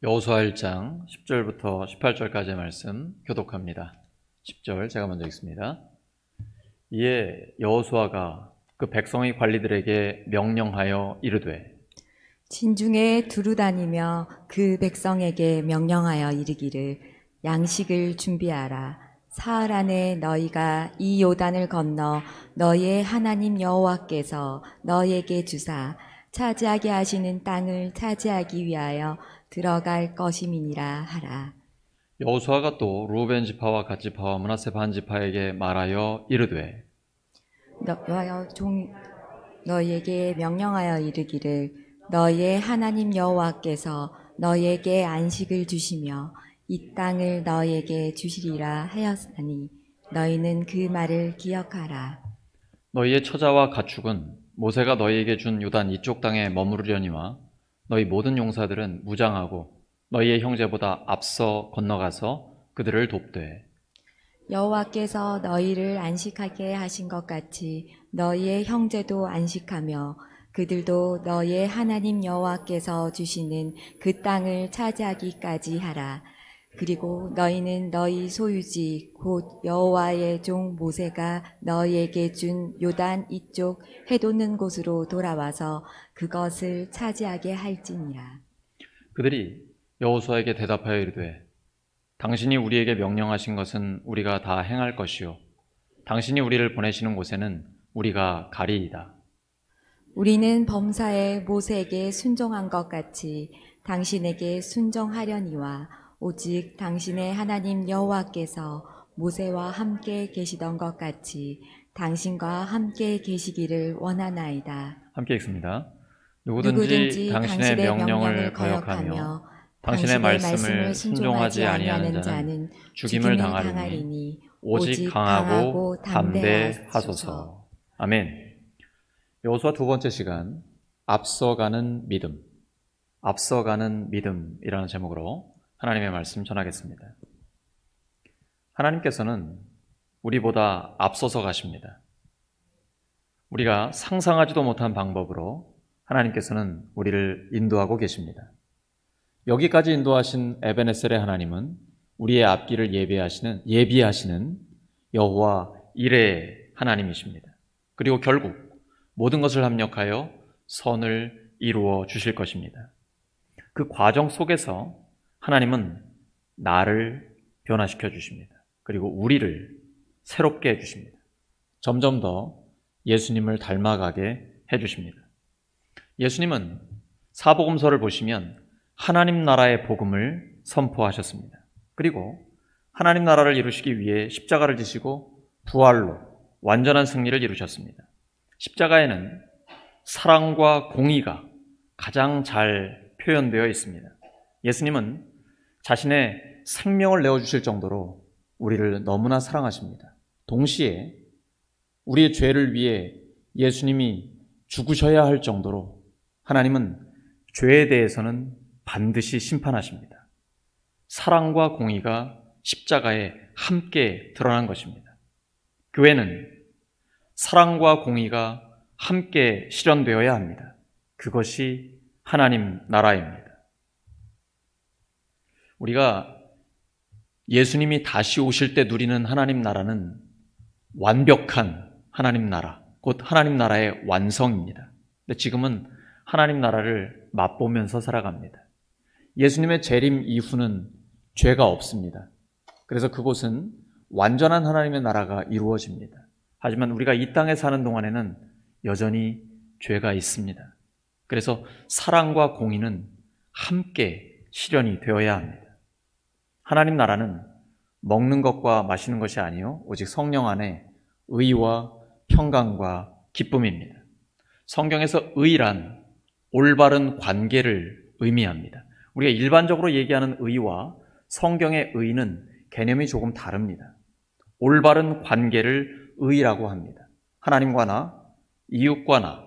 여호수아 1장 10절부터 18절까지의 말씀 교독합니다. 10절 제가 먼저 읽습니다. 이에 여호수아가 그 백성의 관리들에게 명령하여 이르되 진중에 두루 다니며 그 백성에게 명령하여 이르기를 양식을 준비하라. 사흘 안에 너희가 이 요단을 건너 너희의 하나님 여호와께서 너희에게 주사 차지하게 하시는 땅을 차지하기 위하여 들어갈 것임이니라 하라. 여호수아가 또 루벤 지파와 갓 지파와 므낫세 반 지파에게 말하여 이르되 너희에게 명령하여 이르기를 너희의 하나님 여호와께서 너희에게 안식을 주시며 이 땅을 너희에게 주시리라 하였으니 너희는 그 말을 기억하라. 너희의 처자와 가축은 모세가 너희에게 준 요단 이쪽 땅에 머무르려니와 너희 모든 용사들은 무장하고 너희의 형제보다 앞서 건너가서 그들을 돕되 여호와께서 너희를 안식하게 하신 것 같이 너희의 형제도 안식하며 그들도 너희의 하나님 여호와께서 주시는 그 땅을 차지하기까지 하라. 그리고 너희는 너희 소유지 곧 여호와의 종 모세가 너희에게 준 요단 이쪽 해돋는 곳으로 돌아와서 그것을 차지하게 할지니라. 그들이 여호수아에게 대답하여 이르되 당신이 우리에게 명령하신 것은 우리가 다 행할 것이요 당신이 우리를 보내시는 곳에는 우리가 가리이다. 우리는 범사에 모세에게 순종한 것 같이 당신에게 순종하려니와 오직 당신의 하나님 여호와께서 모세와 함께 계시던 것 같이 당신과 함께 계시기를 원하나이다. 함께 읽습니다. 누구든지 당신의 명령을 거역하며 당신의 말씀을 순종하지 아니하는 자는 죽임을 당하리니 오직 강하고 담대하소서. 아멘. 여호수아 두 번째 시간, 앞서가는 믿음, 앞서가는 믿음이라는 제목으로 하나님의 말씀 전하겠습니다. 하나님께서는 우리보다 앞서서 가십니다. 우리가 상상하지도 못한 방법으로 하나님께서는 우리를 인도하고 계십니다. 여기까지 인도하신 에베네셀의 하나님은 우리의 앞길을 예비하시는 여호와 이레의 하나님이십니다. 그리고 결국 모든 것을 합력하여 선을 이루어 주실 것입니다. 그 과정 속에서 하나님은 나를 변화시켜 주십니다. 그리고 우리를 새롭게 해주십니다. 점점 더 예수님을 닮아가게 해주십니다. 예수님은 사복음서를 보시면 하나님 나라의 복음을 선포하셨습니다. 그리고 하나님 나라를 이루시기 위해 십자가를 지시고 부활로 완전한 승리를 이루셨습니다. 십자가에는 사랑과 공의가 가장 잘 표현되어 있습니다. 예수님은 자신의 생명을 내어주실 정도로 우리를 너무나 사랑하십니다. 동시에 우리의 죄를 위해 예수님이 죽으셔야 할 정도로 하나님은 죄에 대해서는 반드시 심판하십니다. 사랑과 공의가 십자가에 함께 드러난 것입니다. 교회는 사랑과 공의가 함께 실현되어야 합니다. 그것이 하나님 나라입니다. 우리가 예수님이 다시 오실 때 누리는 하나님 나라는 완벽한 하나님 나라, 곧 하나님 나라의 완성입니다. 근데 지금은 하나님 나라를 맛보면서 살아갑니다. 예수님의 재림 이후는 죄가 없습니다. 그래서 그곳은 완전한 하나님의 나라가 이루어집니다. 하지만 우리가 이 땅에 사는 동안에는 여전히 죄가 있습니다. 그래서 사랑과 공의는 함께 실현이 되어야 합니다. 하나님 나라는 먹는 것과 마시는 것이 아니요 오직 성령 안에 의와 평강과 기쁨입니다. 성경에서 의란 올바른 관계를 의미합니다. 우리가 일반적으로 얘기하는 의와 성경의 의는 개념이 조금 다릅니다. 올바른 관계를 의라고 합니다. 하나님과 나, 이웃과 나,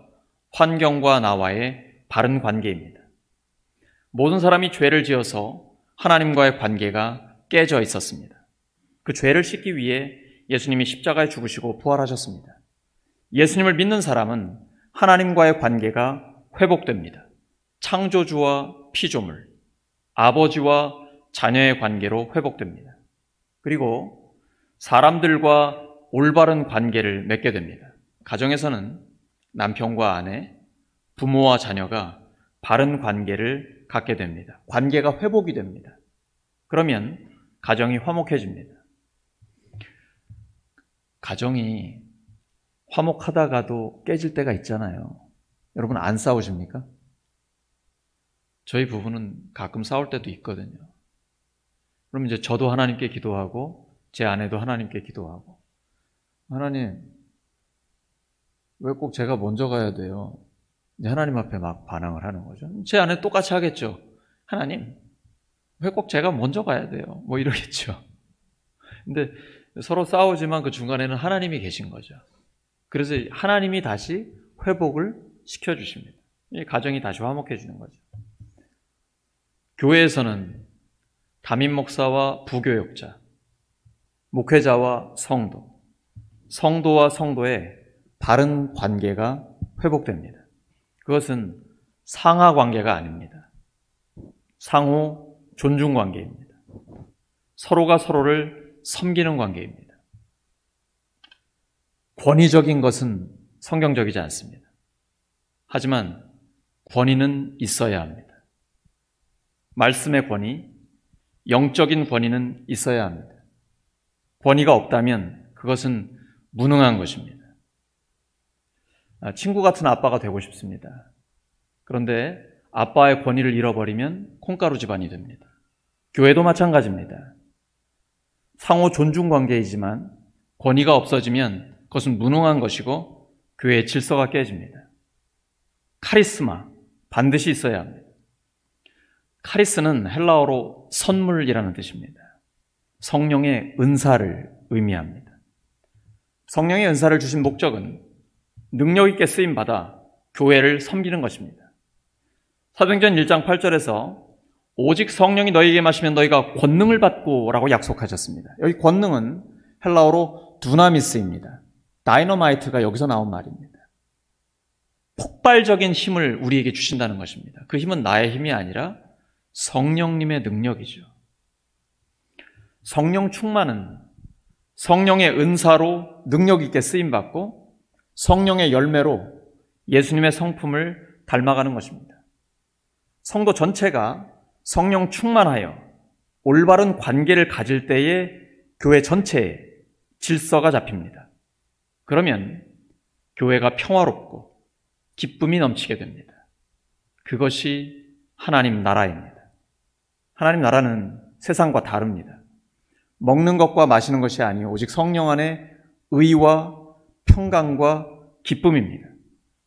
환경과 나와의 바른 관계입니다. 모든 사람이 죄를 지어서 하나님과의 관계가 깨져 있었습니다. 그 죄를 씻기 위해 예수님이 십자가에 죽으시고 부활하셨습니다. 예수님을 믿는 사람은 하나님과의 관계가 회복됩니다. 창조주와 피조물, 아버지와 자녀의 관계로 회복됩니다. 그리고 사람들과 올바른 관계를 맺게 됩니다. 가정에서는 남편과 아내, 부모와 자녀가 바른 관계를 갖게 됩니다. 관계가 회복이 됩니다. 그러면 가정이 화목해집니다. 가정이 화목하다가도 깨질 때가 있잖아요. 여러분 안 싸우십니까? 저희 부부는 가끔 싸울 때도 있거든요. 그럼 이제 저도 하나님께 기도하고 제 아내도 하나님께 기도하고, 하나님 왜 꼭 제가 먼저 가야 돼요? 이제 하나님 앞에 막 반항을 하는 거죠. 제 아내 똑같이 하겠죠. 하나님 왜 꼭 제가 먼저 가야 돼요? 뭐 이러겠죠. 근데 서로 싸우지만 그 중간에는 하나님이 계신 거죠. 그래서 하나님이 다시 회복을 시켜주십니다. 이 가정이 다시 화목해지는 거죠. 교회에서는 담임 목사와 부교역자, 목회자와 성도, 성도와 성도의 바른 관계가 회복됩니다. 그것은 상하 관계가 아닙니다. 상호 존중 관계입니다. 서로가 서로를 섬기는 관계입니다. 권위적인 것은 성경적이지 않습니다. 하지만 권위는 있어야 합니다. 말씀의 권위, 영적인 권위는 있어야 합니다. 권위가 없다면 그것은 무능한 것입니다. 친구 같은 아빠가 되고 싶습니다. 그런데 아빠의 권위를 잃어버리면 콩가루 집안이 됩니다. 교회도 마찬가지입니다. 상호 존중 관계이지만 권위가 없어지면 그것은 무능한 것이고 교회의 질서가 깨집니다. 카리스마, 반드시 있어야 합니다. 카리스는 헬라어로 선물이라는 뜻입니다. 성령의 은사를 의미합니다. 성령의 은사를 주신 목적은 능력 있게 쓰임받아 교회를 섬기는 것입니다. 사도행전 1장 8절에서 오직 성령이 너희에게 마시면 너희가 권능을 받고 라고 약속하셨습니다. 여기 권능은 헬라어로 두나미스입니다. 다이너마이트가 여기서 나온 말입니다. 폭발적인 힘을 우리에게 주신다는 것입니다. 그 힘은 나의 힘이 아니라 성령님의 능력이죠. 성령 충만은 성령의 은사로 능력 있게 쓰임받고 성령의 열매로 예수님의 성품을 닮아가는 것입니다. 성도 전체가 성령 충만하여 올바른 관계를 가질 때에 교회 전체에 질서가 잡힙니다. 그러면 교회가 평화롭고 기쁨이 넘치게 됩니다. 그것이 하나님 나라입니다. 하나님 나라는 세상과 다릅니다. 먹는 것과 마시는 것이 아니요 오직 성령 안에 의와 평강과 기쁨입니다.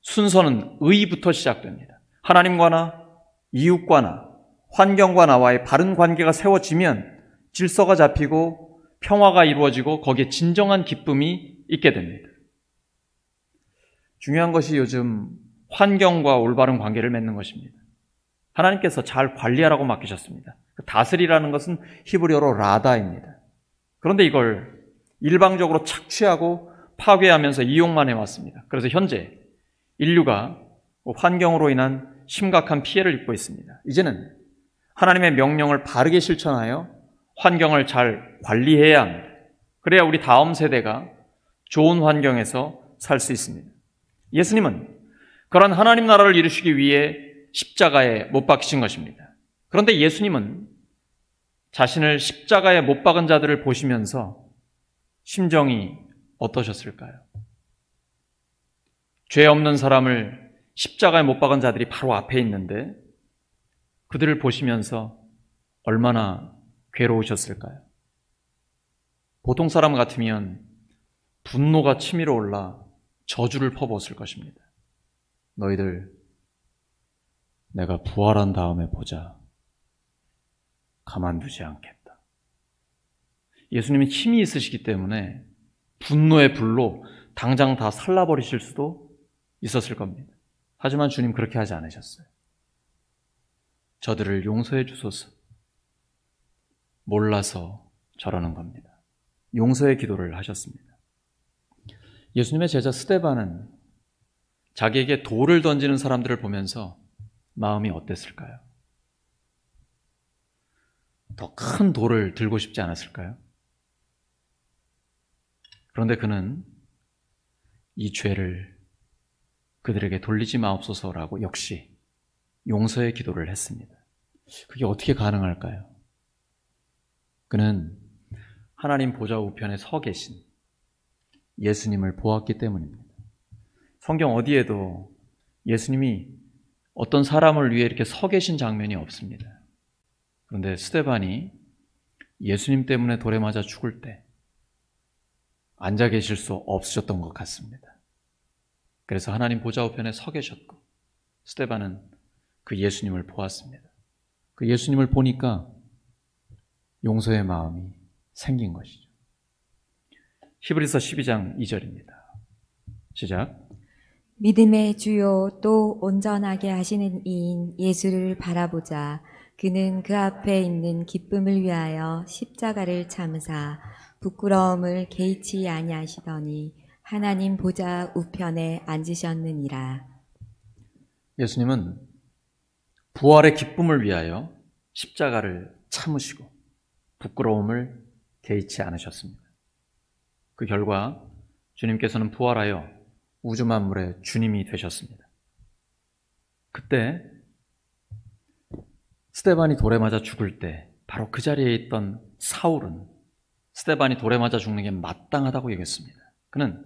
순서는 의부터 시작됩니다. 하나님과 나, 이웃과 나, 환경과 나와의 바른 관계가 세워지면 질서가 잡히고 평화가 이루어지고 거기에 진정한 기쁨이 있게 됩니다. 중요한 것이 요즘 환경과 올바른 관계를 맺는 것입니다. 하나님께서 잘 관리하라고 맡기셨습니다. 다스리라는 것은 히브리어로 라다입니다. 그런데 이걸 일방적으로 착취하고 파괴하면서 이용만 해왔습니다. 그래서 현재 인류가 환경으로 인한 심각한 피해를 입고 있습니다. 이제는 하나님의 명령을 바르게 실천하여 환경을 잘 관리해야 합니다. 그래야 우리 다음 세대가 좋은 환경에서 살 수 있습니다. 예수님은 그런 하나님 나라를 이루시기 위해 십자가에 못 박히신 것입니다. 그런데 예수님은 자신을 십자가에 못 박은 자들을 보시면서 심정이 어떠셨을까요? 죄 없는 사람을 십자가에 못 박은 자들이 바로 앞에 있는데 그들을 보시면서 얼마나 괴로우셨을까요? 보통 사람 같으면 분노가 치밀어 올라 저주를 퍼부었을 것입니다. 너희들 내가 부활한 다음에 보자. 가만두지 않겠다. 예수님이 힘이 있으시기 때문에 분노의 불로 당장 다 살라버리실 수도 있었을 겁니다. 하지만 주님 그렇게 하지 않으셨어요. 저들을 용서해 주소서. 몰라서 저러는 겁니다. 용서의 기도를 하셨습니다. 예수님의 제자 스데반은 자기에게 돌을 던지는 사람들을 보면서 마음이 어땠을까요? 더 큰 돌을 들고 싶지 않았을까요? 그런데 그는 이 죄를 그들에게 돌리지 마옵소서라고 역시 용서의 기도를 했습니다. 그게 어떻게 가능할까요? 그는 하나님 보좌 우편에 서 계신 예수님을 보았기 때문입니다. 성경 어디에도 예수님이 어떤 사람을 위해 이렇게 서 계신 장면이 없습니다. 그런데 스데반이 예수님 때문에 돌에 맞아 죽을 때 앉아 계실 수 없으셨던 것 같습니다. 그래서 하나님 보좌 우편에 서 계셨고 스데반은 그 예수님을 보았습니다. 그 예수님을 보니까 용서의 마음이 생긴 것이죠. 히브리서 12장 2절입니다. 시작. 믿음의 주요 또 온전하게 하시는 이인 예수를 바라보자. 그는 그 앞에 있는 기쁨을 위하여 십자가를 참으사 부끄러움을 개의치 아니하시더니 하나님 보좌 우편에 앉으셨느니라. 예수님은 부활의 기쁨을 위하여 십자가를 참으시고 부끄러움을 개의치 않으셨습니다. 그 결과 주님께서는 부활하여 우주 만물의 주님이 되셨습니다. 그때 스데반이 돌에 맞아 죽을 때 바로 그 자리에 있던 사울은 스데반이 돌에 맞아 죽는 게 마땅하다고 여겼습니다. 그는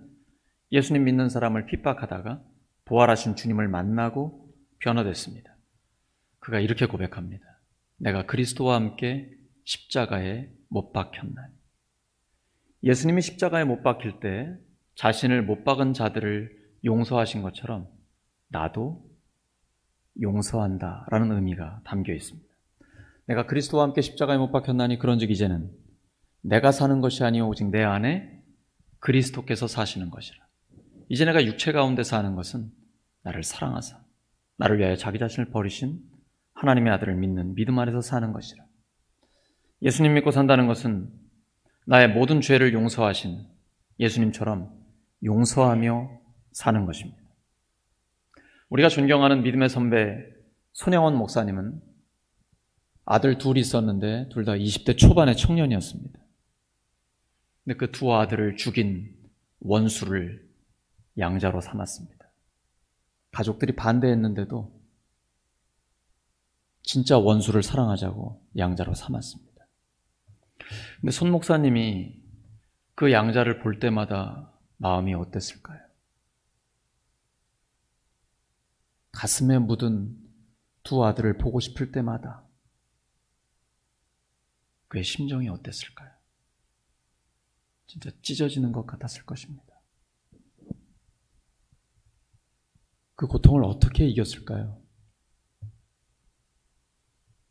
예수님 믿는 사람을 핍박하다가 부활하신 주님을 만나고 변화됐습니다. 그가 이렇게 고백합니다. 내가 그리스도와 함께 십자가에 못 박혔나니. 예수님이 십자가에 못 박힐 때 자신을 못 박은 자들을 용서하신 것처럼 나도 용서한다라는 의미가 담겨 있습니다. 내가 그리스도와 함께 십자가에 못 박혔나니 그런즉 이제는 내가 사는 것이 아니오 오직 내 안에 그리스도께서 사시는 것이라. 이제 내가 육체 가운데 사는 것은 나를 사랑하사 나를 위하여 자기 자신을 버리신 하나님의 아들을 믿는 믿음 안에서 사는 것이라. 예수님 믿고 산다는 것은 나의 모든 죄를 용서하신 예수님처럼 용서하며 사는 것입니다. 우리가 존경하는 믿음의 선배 손영원 목사님은 아들 둘이 있었는데 둘 다 20대 초반의 청년이었습니다. 근데 그 두 아들을 죽인 원수를 양자로 삼았습니다. 가족들이 반대했는데도 진짜 원수를 사랑하자고 양자로 삼았습니다. 근데 손 목사님이 그 양자를 볼 때마다 마음이 어땠을까요? 가슴에 묻은 두 아들을 보고 싶을 때마다 그의 심정이 어땠을까요? 진짜 찢어지는 것 같았을 것입니다. 그 고통을 어떻게 이겼을까요?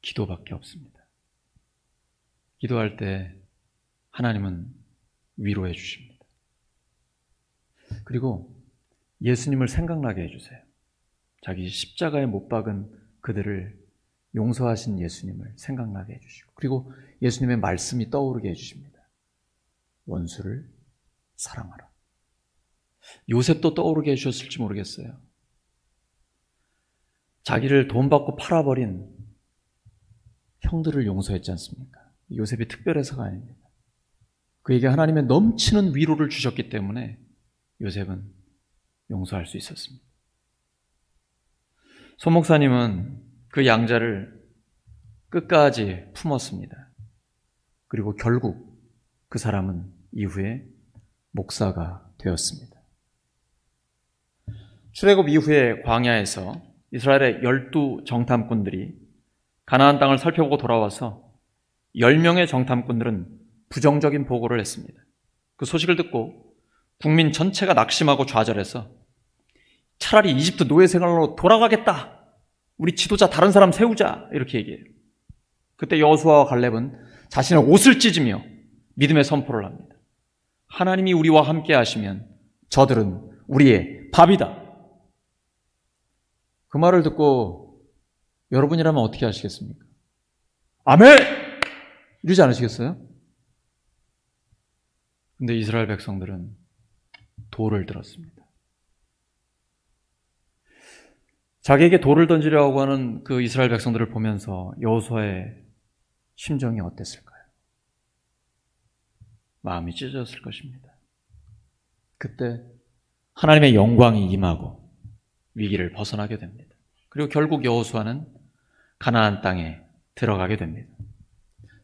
기도밖에 없습니다. 기도할 때 하나님은 위로해 주십니다. 그리고 예수님을 생각나게 해주세요. 자기 십자가에 못 박은 그들을 용서하신 예수님을 생각나게 해주시고 그리고 예수님의 말씀이 떠오르게 해주십니다. 원수를 사랑하라. 요셉도 떠오르게 해주셨을지 모르겠어요. 자기를 돈 받고 팔아버린 형들을 용서했지 않습니까? 요셉이 특별해서가 아닙니다. 그에게 하나님의 넘치는 위로를 주셨기 때문에 요셉은 용서할 수 있었습니다. 손 목사님은 그 양자를 끝까지 품었습니다. 그리고 결국 그 사람은 이후에 목사가 되었습니다. 출애굽 이후에 광야에서 이스라엘의 12 정탐꾼들이 가나안 땅을 살펴보고 돌아와서 10명의 정탐꾼들은 부정적인 보고를 했습니다. 그 소식을 듣고 국민 전체가 낙심하고 좌절해서 차라리 이집트 노예 생활로 돌아가겠다. 우리 지도자 다른 사람 세우자. 이렇게 얘기해요. 그때 여호수아와 갈렙은 자신의 옷을 찢으며 믿음의 선포를 합니다. 하나님이 우리와 함께 하시면 저들은 우리의 밥이다. 그 말을 듣고 여러분이라면 어떻게 하시겠습니까? 아멘! 이러지 않으시겠어요? 근데 이스라엘 백성들은 돌을 들었습니다. 자기에게 돌을 던지려고 하는 그 이스라엘 백성들을 보면서 여호수아의 심정이 어땠을까요? 마음이 찢어졌을 것입니다. 그때 하나님의 영광이 임하고 위기를 벗어나게 됩니다. 그리고 결국 여호수아는 가나안 땅에 들어가게 됩니다.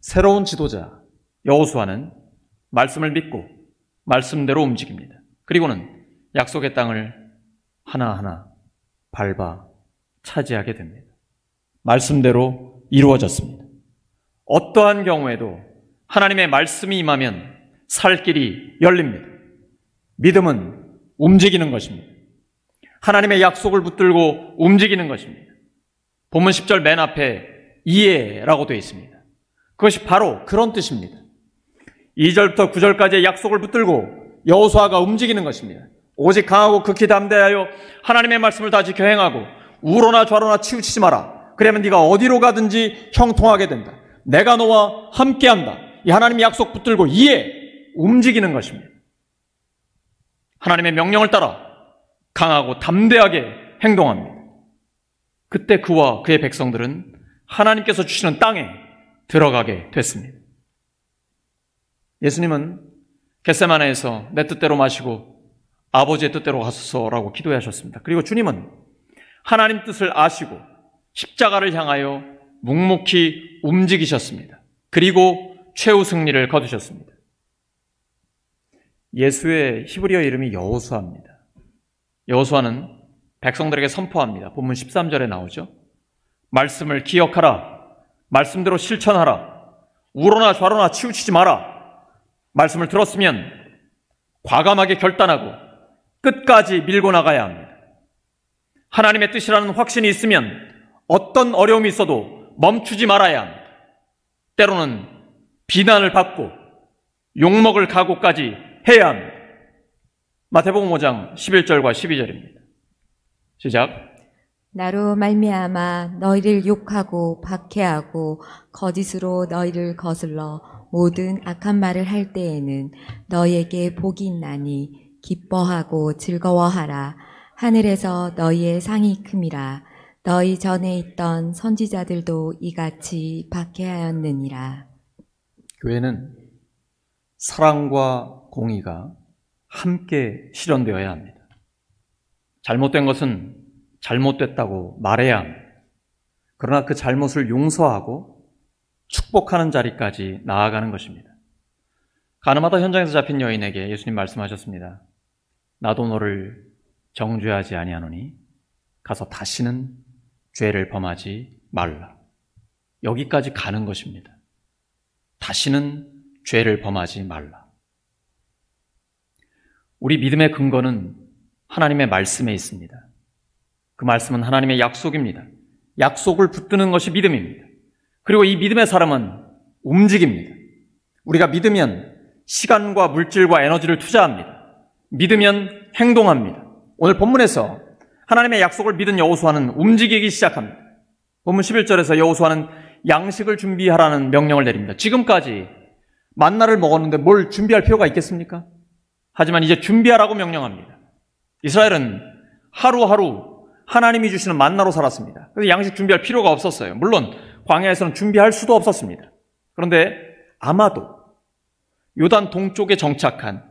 새로운 지도자 여호수아는 말씀을 믿고 말씀대로 움직입니다. 그리고는 약속의 땅을 하나하나 밟아 차지하게 됩니다. 말씀대로 이루어졌습니다. 어떠한 경우에도 하나님의 말씀이 임하면 살 길이 열립니다. 믿음은 움직이는 것입니다. 하나님의 약속을 붙들고 움직이는 것입니다. 본문 10절 맨 앞에 이해라고 되어 있습니다. 그것이 바로 그런 뜻입니다. 2절부터 9절까지의 약속을 붙들고 여호수아가 움직이는 것입니다. 오직 강하고 극히 담대하여 하나님의 말씀을 다 지켜 행하고 우로나 좌로나 치우치지 마라. 그러면 네가 어디로 가든지 형통하게 된다. 내가 너와 함께한다. 이 하나님의 약속 붙들고 움직이는 것입니다. 하나님의 명령을 따라 강하고 담대하게 행동합니다. 그때 그와 그의 백성들은 하나님께서 주시는 땅에 들어가게 됐습니다. 예수님은 겟세마네에서 내 뜻대로 마시고 아버지의 뜻대로 가소서라고 기도하셨습니다. 그리고 주님은 하나님 뜻을 아시고 십자가를 향하여 묵묵히 움직이셨습니다. 그리고 최후 승리를 거두셨습니다. 예수의 히브리어 이름이 여호수아입니다. 여호수아는 백성들에게 선포합니다. 본문 13절에 나오죠. 말씀을 기억하라. 말씀대로 실천하라. 우로나 좌로나 치우치지 마라. 말씀을 들었으면 과감하게 결단하고 끝까지 밀고 나가야 합니다. 하나님의 뜻이라는 확신이 있으면 어떤 어려움이 있어도 멈추지 말아야 합니다. 때로는 비난을 받고 욕먹을 각오까지 해야 합니다. 마태복음 5장 11절과 12절입니다. 시작. 나로 말미암아 너희를 욕하고 박해하고 거짓으로 너희를 거슬러 모든 악한 말을 할 때에는 너희에게 복이 있나니 기뻐하고 즐거워하라. 하늘에서 너희의 상이 큼이라. 너희 전에 있던 선지자들도 이같이 박해하였느니라. 교회는 사랑과 공의가 함께 실현되어야 합니다. 잘못된 것은 잘못됐다고 말해야 합니다. 그러나 그 잘못을 용서하고 축복하는 자리까지 나아가는 것입니다. 가늠하다 현장에서 잡힌 여인에게 예수님 말씀하셨습니다. 나도 너를 정죄하지 아니하노니 가서 다시는 죄를 범하지 말라. 여기까지 가는 것입니다. 다시는 죄를 범하지 말라. 우리 믿음의 근거는 하나님의 말씀에 있습니다. 그 말씀은 하나님의 약속입니다. 약속을 붙드는 것이 믿음입니다. 그리고 이 믿음의 사람은 움직입니다. 우리가 믿으면 시간과 물질과 에너지를 투자합니다. 믿으면 행동합니다. 오늘 본문에서 하나님의 약속을 믿은 여호수아는 움직이기 시작합니다. 본문 11절에서 여호수아는 양식을 준비하라는 명령을 내립니다. 지금까지 만나를 먹었는데 뭘 준비할 필요가 있겠습니까? 하지만 이제 준비하라고 명령합니다. 이스라엘은 하루하루 하나님이 주시는 만나로 살았습니다. 그래서 양식 준비할 필요가 없었어요. 물론 광야에서는 준비할 수도 없었습니다. 그런데 아마도 요단 동쪽에 정착한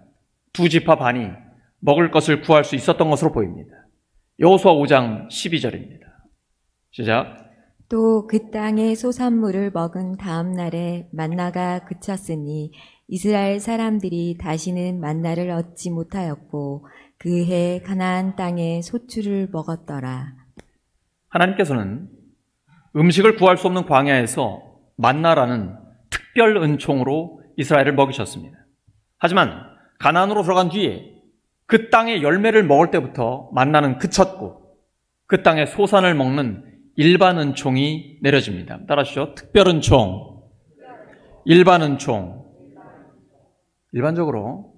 두 지파 반이 먹을 것을 구할 수 있었던 것으로 보입니다. 여호수아 5장 12절입니다. 시작. 또 그 땅의 소산물을 먹은 다음 날에 만나가 그쳤으니 이스라엘 사람들이 다시는 만나를 얻지 못하였고 그 해 가나안 땅에 소출을 먹었더라. 하나님께서는 음식을 구할 수 없는 광야에서 만나라는 특별 은총으로 이스라엘을 먹이셨습니다. 하지만 가나안으로 들어간 뒤에 그 땅의 열매를 먹을 때부터 만나는 그쳤고 그 땅의 소산을 먹는 일반 은총이 내려집니다. 따라하시죠. 특별 은총, 일반 은총. 일반적으로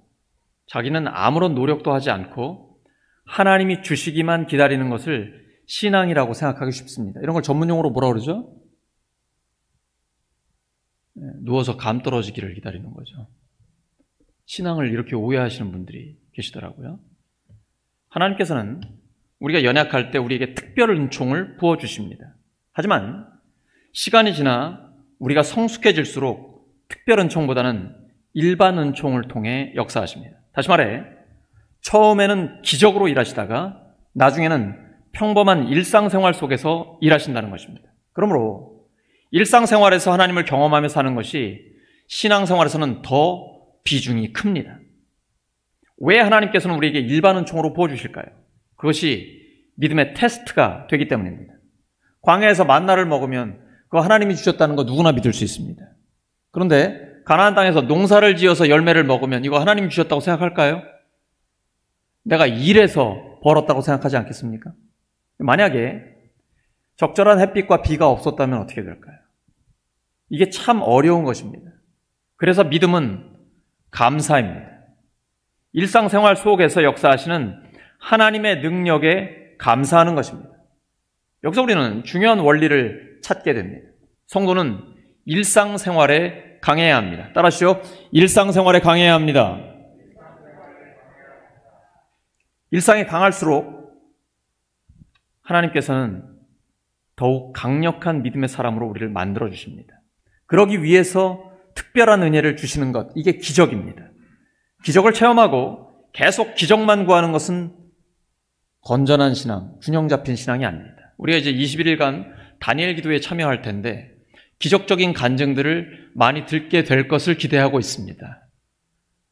자기는 아무런 노력도 하지 않고 하나님이 주시기만 기다리는 것을 신앙이라고 생각하기 쉽습니다. 이런 걸 전문용어로 뭐라 그러죠? 누워서 감 떨어지기를 기다리는 거죠. 신앙을 이렇게 오해하시는 분들이 계시더라고요. 하나님께서는 우리가 연약할 때 우리에게 특별 은총을 부어주십니다. 하지만 시간이 지나 우리가 성숙해질수록 특별 은총보다는 일반 은총을 통해 역사하십니다. 다시 말해, 처음에는 기적으로 일하시다가 나중에는 평범한 일상생활 속에서 일하신다는 것입니다. 그러므로 일상생활에서 하나님을 경험하며 사는 것이 신앙생활에서는 더 비중이 큽니다. 왜 하나님께서는 우리에게 일반 은총으로 부어주실까요? 그것이 믿음의 테스트가 되기 때문입니다. 광야에서 만나를 먹으면 그거 하나님이 주셨다는 거 누구나 믿을 수 있습니다. 그런데 가나안 땅에서 농사를 지어서 열매를 먹으면 이거 하나님이 주셨다고 생각할까요? 내가 일해서 벌었다고 생각하지 않겠습니까? 만약에 적절한 햇빛과 비가 없었다면 어떻게 될까요? 이게 참 어려운 것입니다. 그래서 믿음은 감사입니다. 일상생활 속에서 역사하시는 하나님의 능력에 감사하는 것입니다. 여기서 우리는 중요한 원리를 찾게 됩니다. 성도는 일상생활에 강해야 합니다. 따라하시죠. 일상생활에 강해야 합니다. 일상에 강할수록 하나님께서는 더욱 강력한 믿음의 사람으로 우리를 만들어 주십니다. 그러기 위해서 특별한 은혜를 주시는 것, 이게 기적입니다. 기적을 체험하고 계속 기적만 구하는 것은 건전한 신앙, 균형 잡힌 신앙이 아닙니다. 우리가 이제 21일간 다니엘 기도에 참여할 텐데 기적적인 간증들을 많이 듣게 될 것을 기대하고 있습니다.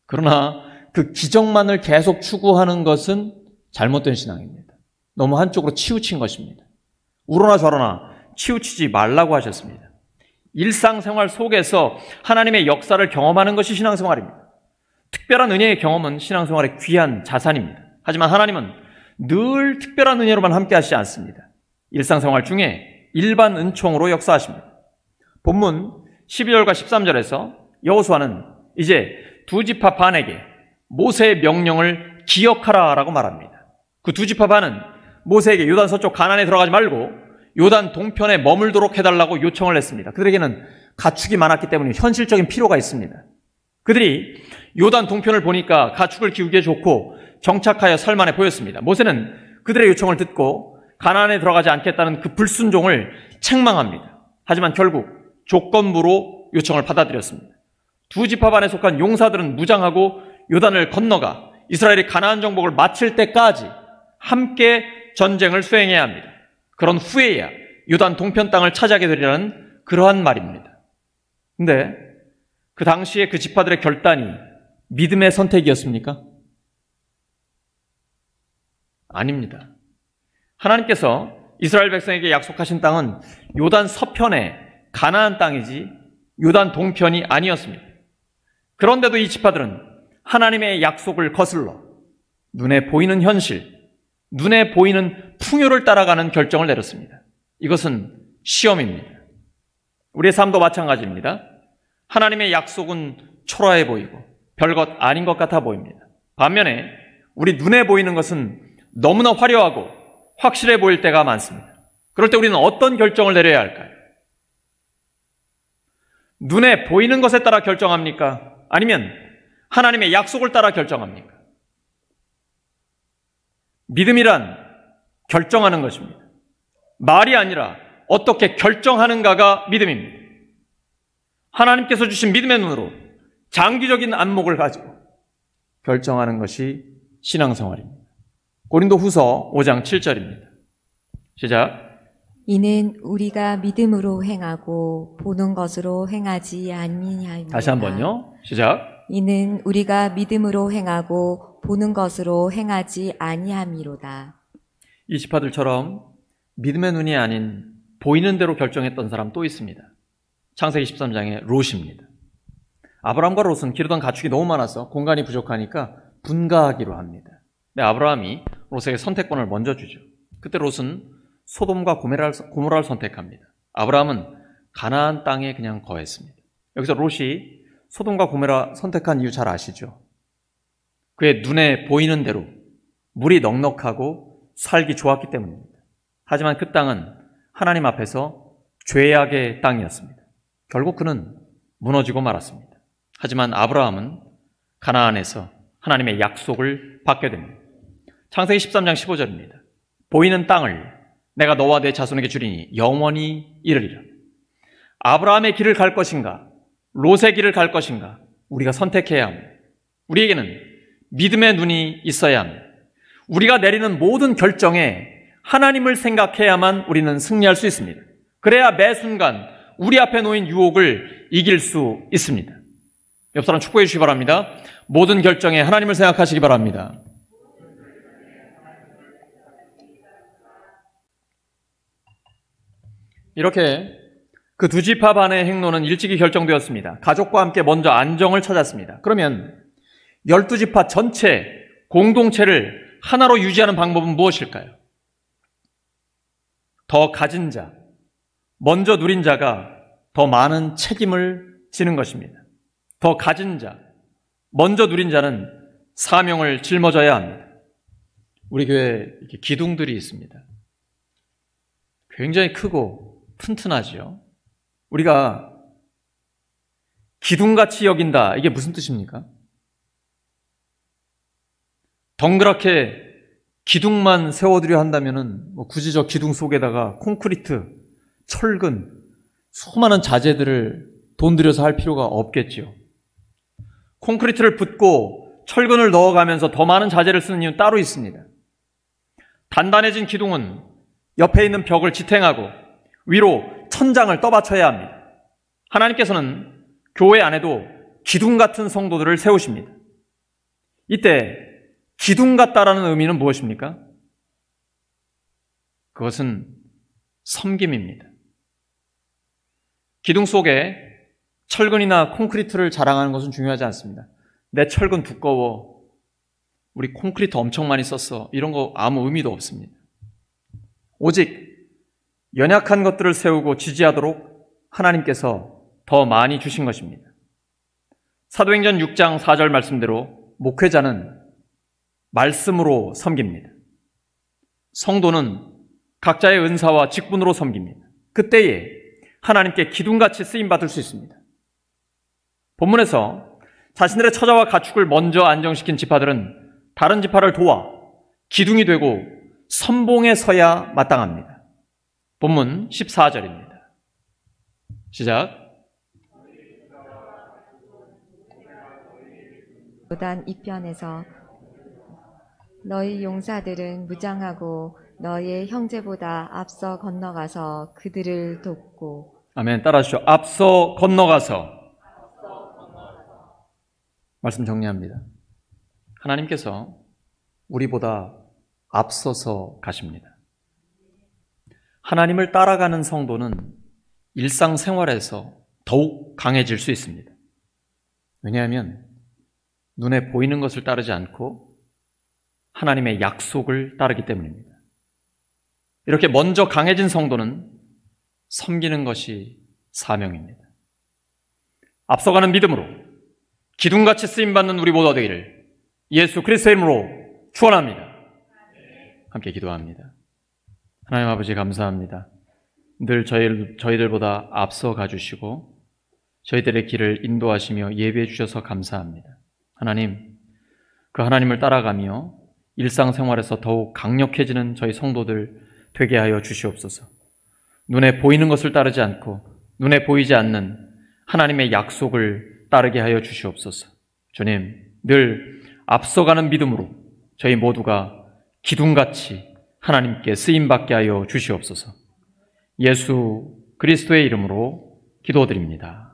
그러나 그 기적만을 계속 추구하는 것은 잘못된 신앙입니다. 너무 한쪽으로 치우친 것입니다. 우러나 저러나 치우치지 말라고 하셨습니다. 일상생활 속에서 하나님의 역사를 경험하는 것이 신앙생활입니다. 특별한 은혜의 경험은 신앙생활의 귀한 자산입니다. 하지만 하나님은 늘 특별한 은혜로만 함께 하시지 않습니다. 일상생활 중에 일반 은총으로 역사하십니다. 본문 12절과 13절에서 여호수아는 이제 두 지파 반에게 모세의 명령을 기억하라라고 말합니다. 그 두 지파 반은 모세에게 요단 서쪽 가나안에 들어가지 말고 요단 동편에 머물도록 해달라고 요청을 했습니다. 그들에게는 가축이 많았기 때문에 현실적인 필요가 있습니다. 그들이 요단 동편을 보니까 가축을 키우기에 좋고 정착하여 살만해 보였습니다. 모세는 그들의 요청을 듣고 가나안에 들어가지 않겠다는 그 불순종을 책망합니다. 하지만 결국 조건부로 요청을 받아들였습니다. 두 지파 반에 속한 용사들은 무장하고 요단을 건너가 이스라엘이 가나안 정복을 마칠 때까지 함께 전쟁을 수행해야 합니다. 그런 후에야 요단 동편 땅을 차지하게 되리라는 그러한 말입니다. 근데 그 당시에 그 지파들의 결단이 믿음의 선택이었습니까? 아닙니다. 하나님께서 이스라엘 백성에게 약속하신 땅은 요단 서편의 가나안 땅이지 요단 동편이 아니었습니다. 그런데도 이 지파들은 하나님의 약속을 거슬러 눈에 보이는 현실, 눈에 보이는 풍요를 따라가는 결정을 내렸습니다. 이것은 시험입니다. 우리의 삶도 마찬가지입니다. 하나님의 약속은 초라해 보이고 별것 아닌 것 같아 보입니다. 반면에 우리 눈에 보이는 것은 너무나 화려하고 확실해 보일 때가 많습니다. 그럴 때 우리는 어떤 결정을 내려야 할까요? 눈에 보이는 것에 따라 결정합니까? 아니면 하나님의 약속을 따라 결정합니까? 믿음이란 결정하는 것입니다. 말이 아니라 어떻게 결정하는가가 믿음입니다. 하나님께서 주신 믿음의 눈으로 장기적인 안목을 가지고 결정하는 것이 신앙생활입니다. 고린도후서 5장 7절입니다. 시작. 이는 우리가 믿음으로 행하고 보는 것으로 행하지 아니하니라. 다시 한번요. 시작. 이는 우리가 믿음으로 행하고 보는 것으로 행하지 아니함이로다. 이 지파들처럼 믿음의 눈이 아닌 보이는 대로 결정했던 사람 또 있습니다. 창세기 13장의 롯입니다. 아브라함과 롯은 기르던 가축이 너무 많아서 공간이 부족하니까 분가하기로 합니다. 근데 아브라함이 롯에게 선택권을 먼저 주죠. 그때 롯은 소돔과 고모라를 선택합니다. 아브라함은 가나안 땅에 그냥 거했습니다. 여기서 롯이 소돔과 고모라 선택한 이유 잘 아시죠? 그의 눈에 보이는 대로 물이 넉넉하고 살기 좋았기 때문입니다. 하지만 그 땅은 하나님 앞에서 죄악의 땅이었습니다. 결국 그는 무너지고 말았습니다. 하지만 아브라함은 가나안에서 하나님의 약속을 받게 됩니다. 창세기 13장 15절입니다. 보이는 땅을 내가 너와 내 자손에게 주리니 영원히 이르리라. 아브라함의 길을 갈 것인가, 롯의 길을 갈 것인가, 우리가 선택해야 합니다. 우리에게는 믿음의 눈이 있어야 합니다. 우리가 내리는 모든 결정에 하나님을 생각해야만 우리는 승리할 수 있습니다. 그래야 매 순간 우리 앞에 놓인 유혹을 이길 수 있습니다. 옆 사람 축복해 주시기 바랍니다. 모든 결정에 하나님을 생각하시기 바랍니다. 이렇게 그 두 지파 반의 행로는 일찍이 결정되었습니다. 가족과 함께 먼저 안정을 찾았습니다. 그러면 12지파 전체 공동체를 하나로 유지하는 방법은 무엇일까요? 더 가진 자, 먼저 누린 자가 더 많은 책임을 지는 것입니다. 더 가진 자, 먼저 누린 자는 사명을 짊어져야 합니다. 우리 교회에 이렇게 기둥들이 있습니다. 굉장히 크고 튼튼하지요. 우리가 기둥같이 여긴다. 이게 무슨 뜻입니까? 덩그랗게 기둥만 세워두려 한다면은 굳이 저 기둥 속에다가 콘크리트, 철근, 수많은 자재들을 돈 들여서 할 필요가 없겠지요. 콘크리트를 붓고 철근을 넣어가면서 더 많은 자재를 쓰는 이유는 따로 있습니다. 단단해진 기둥은 옆에 있는 벽을 지탱하고 위로 천장을 떠받쳐야 합니다. 하나님께서는 교회 안에도 기둥 같은 성도들을 세우십니다. 이때 기둥 같다라는 의미는 무엇입니까? 그것은 섬김입니다. 기둥 속에 철근이나 콘크리트를 자랑하는 것은 중요하지 않습니다. 내 철근 두꺼워, 우리 콘크리트 엄청 많이 썼어, 이런 거 아무 의미도 없습니다. 오직 연약한 것들을 세우고 지지하도록 하나님께서 더 많이 주신 것입니다. 사도행전 6장 4절 말씀대로 목회자는 말씀으로 섬깁니다. 성도는 각자의 은사와 직분으로 섬깁니다. 그때에 하나님께 기둥같이 쓰임받을 수 있습니다. 본문에서 자신들의 처자와 가축을 먼저 안정시킨 지파들은 다른 지파를 도와 기둥이 되고 선봉에 서야 마땅합니다. 본문 14절입니다. 시작. 요단 이편에서 너희 용사들은 무장하고 너의 형제보다 앞서 건너가서 그들을 돕고. 아멘. 따라하시죠. 앞서 건너가서. 말씀 정리합니다. 하나님께서 우리보다 앞서서 가십니다. 하나님을 따라가는 성도는 일상생활에서 더욱 강해질 수 있습니다. 왜냐하면 눈에 보이는 것을 따르지 않고 하나님의 약속을 따르기 때문입니다. 이렇게 먼저 강해진 성도는 섬기는 것이 사명입니다. 앞서가는 믿음으로 기둥같이 쓰임받는 우리 모두가 되기를 예수 그리스도의 이름으로 축원합니다. 함께 기도합니다. 하나님 아버지 감사합니다. 늘 저희들보다 앞서 가주시고 저희들의 길을 인도하시며 예비해 주셔서 감사합니다. 하나님, 그 하나님을 따라가며 일상생활에서 더욱 강력해지는 저희 성도들 되게 하여 주시옵소서. 눈에 보이는 것을 따르지 않고 눈에 보이지 않는 하나님의 약속을 따르게 하여 주시옵소서. 주님, 늘 앞서가는 믿음으로 저희 모두가 기둥같이 하나님께 쓰임받게 하여 주시옵소서. 예수 그리스도의 이름으로 기도드립니다.